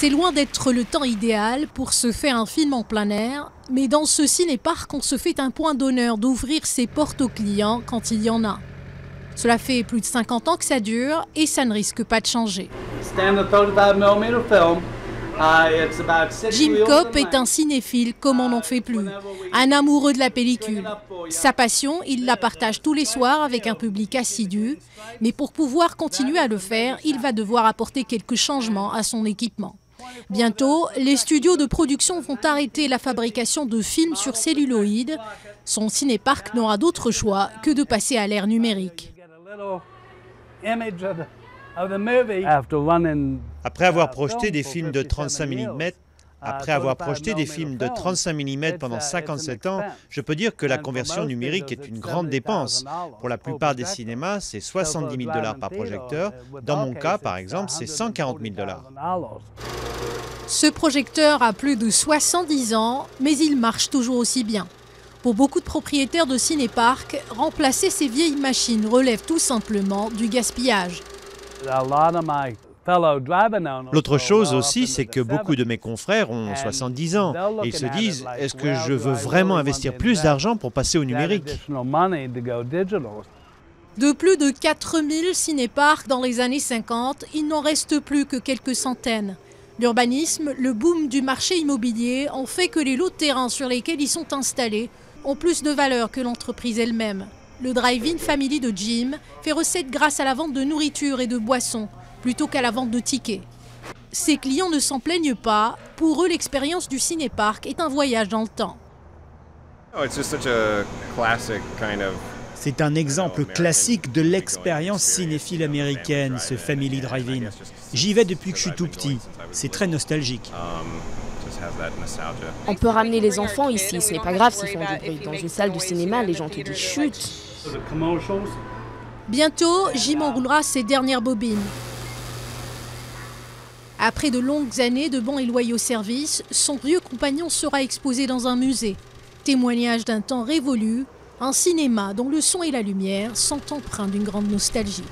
C'est loin d'être le temps idéal pour se faire un film en plein air, mais dans ce ciné-parc, on se fait un point d'honneur d'ouvrir ses portes aux clients quand il y en a. Cela fait plus de 50 ans que ça dure et ça ne risque pas de changer. Jim Copp est un cinéphile comme on n'en fait plus, un amoureux de la pellicule. Sa passion, il la partage tous les soirs avec un public assidu, mais pour pouvoir continuer à le faire, il va devoir apporter quelques changements à son équipement. Bientôt, les studios de production vont arrêter la fabrication de films sur celluloïd. Son cinéparc n'aura d'autre choix que de passer à l'ère numérique. Après avoir projeté des films de 35 mm, pendant 57 ans, je peux dire que la conversion numérique est une grande dépense. Pour la plupart des cinémas, c'est 70 000 $ par projecteur. Dans mon cas, par exemple, c'est 140 000 $. Ce projecteur a plus de 70 ans, mais il marche toujours aussi bien. Pour beaucoup de propriétaires de cinéparcs, remplacer ces vieilles machines relève tout simplement du gaspillage. L'autre chose aussi, c'est que beaucoup de mes confrères ont 70 ans et ils se disent « Est-ce que je veux vraiment investir plus d'argent pour passer au numérique ?» De plus de 4000 cinéparcs dans les années 50, il n'en reste plus que quelques centaines. L'urbanisme, le boom du marché immobilier ont fait que les lots de terrain sur lesquels ils sont installés ont plus de valeur que l'entreprise elle-même. Le drive-in family de Jim fait recette grâce à la vente de nourriture et de boissons, plutôt qu'à la vente de tickets. Ses clients ne s'en plaignent pas. Pour eux, l'expérience du cinéparc est un voyage dans le temps. C'est un exemple classique de l'expérience cinéphile américaine, ce Family Drive-In. J'y vais depuis que je suis tout petit. C'est très nostalgique. On peut ramener les enfants ici, ce n'est pas grave s'ils font du bruit. Dans une salle de cinéma, les gens te disent chut. Bientôt, Jim enroulera ses dernières bobines. Après de longues années de bons et loyaux services, son vieux compagnon sera exposé dans un musée. Témoignage d'un temps révolu, un cinéma dont le son et la lumière sont empreints d'une grande nostalgie.